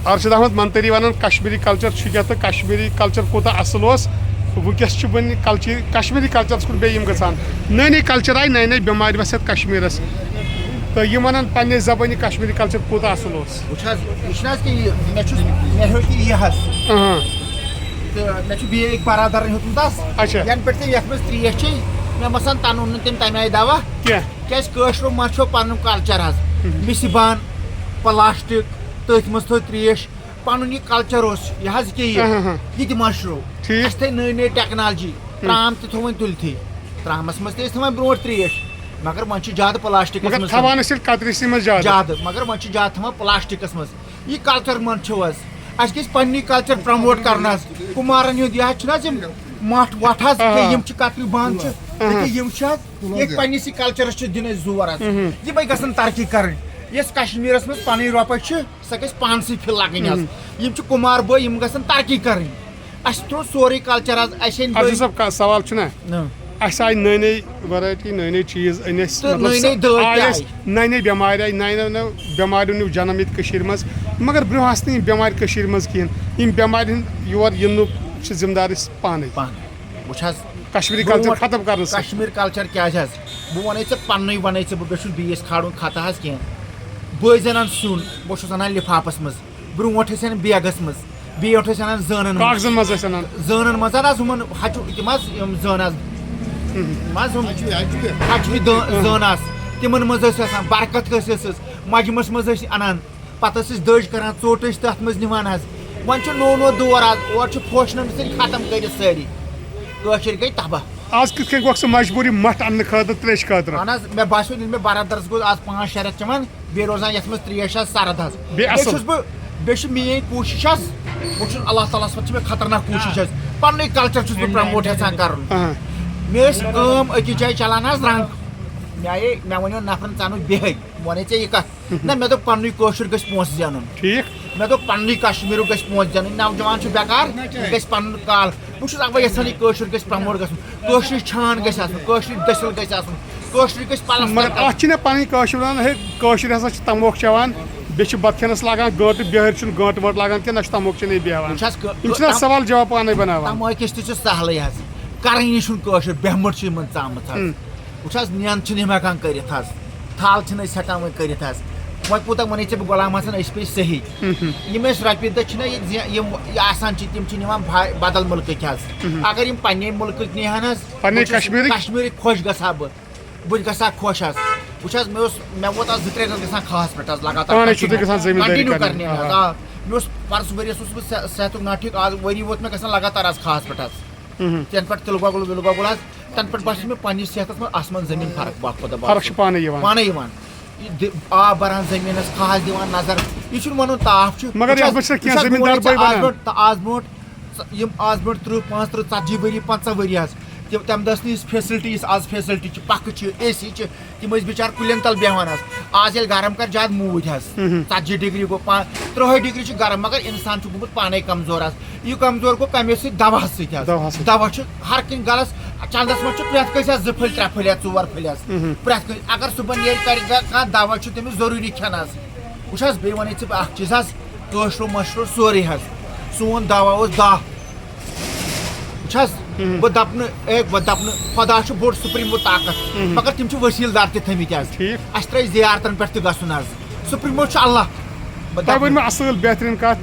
ارشد احمد منتری ونان کشمیری کلچر کیا تو کشمیری کلچر کوتا اصل ونکس ون کشمیری کلچرس کن بیم گژھان نئی نئی کلچر آئی نئی نئی بیمار وسیت کشمیرس تو یہ ونان پنہ زبانی کشمیری کلچر کوتا اصل بیک برادر ہیوتمت اچھا ین پہ تم یت مز تریش مے باسان تن اون تم تمہ آئی دوا کیشرو من پن کلچر حظ مسبان پلاسٹک تھی مز تھو تریش پن یہ کلچر یہ مشرو اس تھی نئی نئی ٹیکنالوجی ترام تہ تھو تلتھی ترامس مز تھوان برو تریش مگر من زیادہ پلاسٹک زیادہ مگر من زیادہ تھوان پلاسٹکس مز یہ کلچر من حظ اس گھس پننی کلچر پرموٹ کرنا کمارن ہند یہ مٹھ وٹھ حظ یم کتل بند یہ پنس کلچرس دن زور حظ یہ گھن ترقی کریں یس کشمیرس مز پن روپے سہ گھس پانسی پھل لگن حظ یم کمار بھائی یم گھن ترقی کریں اس ترو سوری کلچر حظ سوال اس آئی نئی نئی ورائٹی نئی نئی چیز نئی نئی بیمار آئی نئی نئی بیماریوں نیو جنم یہ مز مگر برہ نا بیمار مز کہین بیمار یور ینک ذمہ دار پانے کشمیری کلچر ختم کرنے کشمیر کلچر کیا بہ ون پن ون بہت بیس کھاڑن خطہ حظ کی بھائی انان سیون بہت انان لفافس مز برونٹ ان بیگس مز بیٹ انان زانن زانن مز ہم ہچو تم زان ہچوی زان تمن مز برکت مجمس مز انان پتہ دج کران ژوٹ تر مز نوان ون نو نو دور اور پھوشن سۭتۍ ختم کر ساری گئی تباہ آج کت کن گوکھ مجبوری مٹھ ان خاطر تریش خاطر اہن حظ مے باسیو ییٚلہِ مےٚ برادرس گوٚو آز 5-6 رٮ۪تھ چٮ۪وان بیٚیہِ روزان یتھ منٛز تریش حظ سرد حظ بیٚیہِ چھُ میٲنۍ کوٗشش حظ بہٕ چھُس اللہ تعالیٰ ہس پتہٕ چھِ مےٚ خطرناک کوٗشش حظ پنُن کلچر چھُس بہٕ پرموٹ یژھان کرُن مےٚ ٲسۍ کٲم أکِس جایہِ چلان حظ رنگ مےٚ ونیو نفرن ژٕ انُکھ بیٚہے ونے ژےٚ یہِ کتھ نہ مےٚ دوٚپ پننُے کٲشُر گژھِ پونٛسہٕ زینُن ٹھیک مےٚ دوٚپ پننُے کشمیٖرُک گژھِ پونٛسہٕ زینُن نوجوان چھُ بیکار یہِ گژھِ پنُن کال بہٕ چھُس اَوَے یژھان یہِ کٲشُر گژھِ پرموٹ گژھُن کٲشرِ چھان گژھِ آسُن کٲشرِ دٔسِل گژھِ آسُن کٲشرِ گژھِ مگر اتھ چھِنہ پنٕنۍ کٲشُر ونان ہے کٲشِر ہسا چھِ تموکھ چٮ۪وان بیٚیہِ چھِ بتہٕ کھٮ۪نس لاگان گٲنٹہٕ بِہٲرۍ چھُنہٕ گٲنٹہٕ وٲنٹہٕ لاگان کینٛہہ نہ چھُ تموکھ چٮ۪نٕے بیٚہوان یِم چھِنہ سوال جواب پانے بناوان تمٲکِس تہِ چھُ سہلٕے حظ کرٕنی چھُنہٕ کٲشُر بیٚہمُت چھُ یِمن ژامٕژ حظ وٕچھ حظ نیٚنٛد چھِنہٕ یِم ہٮ۪کان کٔرِتھ حظ تھل چھِنہٕ أسۍ ہٮ۪کان وۄنۍ کٔرِتھ حظ وۄنۍ کوٗتاہ وَنے ژےٚ بہٕ غلام حسن أسۍ پیٚیہِ صحیح یِم أسۍ رۄپیہِ دہ چھِنہ یِم آسان چھِ تِم چھِ نِوان بدل مُلکٕکۍ حظ اگر یِم پننے مُلکٕکۍ نِہن حظ کشمیٖری خۄش گژھٕ ہا بہٕ تہِ گژھٕ ہا خۄش حظ وٕچھ حظ مےٚ ووت آز 2-3 رٮ۪تھ گژھان کھہس پٮ۪ٹھ حظ لگاتار کنٹِنیوٗ کرنہِ حظ مےٚ اوس پرسُہ ؤرِیس اوسُس بہٕ صحتُک نا ٹھیٖک آز ؤری ووت مےٚ گژھان لگاتار حظ کھہس پٮ۪ٹھ حظ تَنہٕ پٮ۪ٹھ تِلہٕ گۄگُل وِلہٕ گۄگُل حظ تَنہٕ پٮ۪ٹھ باسیو مےٚ پننِس صحتس منٛز آسمان زٔمیٖن فرق پانے یِوان آب بران زٔمیٖنس کھہس دِوان نظر یہِ چھُنہٕ وَنُن تاپھ چھُ آز برونٛٹھ یِم آز برونٛٹھ 30-35-40 ؤری 50 ؤری حظ تمہِ دۄہ ٲس نہٕ یِژھ فیسلٹی یِژھ آز فیسلٹی چھِ پکھٕ چھِ اے سی چھِ تِم ٲسۍ بِچار کُلٮ۪ن تل بیٚہوان حظ آز ییٚلہِ گرم کر زیادٕ موٗدۍ حظ 40 ڈگری گوٚو 30 ڈگری چھُ گرم مگر انسان چھُ گوٚمُت پانے کمزور حظ یہِ کمزور گوٚو کمہِ سۭتۍ دوہس سۭتۍ حظ دوا چھُ ہر کُنہِ گرس چندس منٛز چھُ پرٛٮ۪تھ کٲنٛسہِ حظ 2 پھٔلۍ 3 پھٔلۍ حظ 4 پھٔلۍ حظ پرٛٮ۪تھ کٲنٛسہِ اگر صُبحن نیرِ کرِ کانٛہہ دوا چھُ تٔمِس ضروٗری کھٮ۪ن حظ وٕچھ حظ بیٚیہِ ونے ژےٚ بہٕ اکھ چیٖز حظ کٲشرو مشرو سورُے حظ سون دوا اوس داہ وٕچھ حظ بہٕ دپ نہٕ خۄدا چھُ بوٚڑ سُپریٖم طاقت مگر تِم چھِ ؤسیٖل دار تہِ تھٲمٕتۍ حظ اَسہِ ترٛٲے زیارتن پٮ۪ٹھ تہِ گژھُن حظ سُپریٖمو چھُ اللہ تۄہہِ ؤنۍ مےٚ اصٕل بہترین کتھ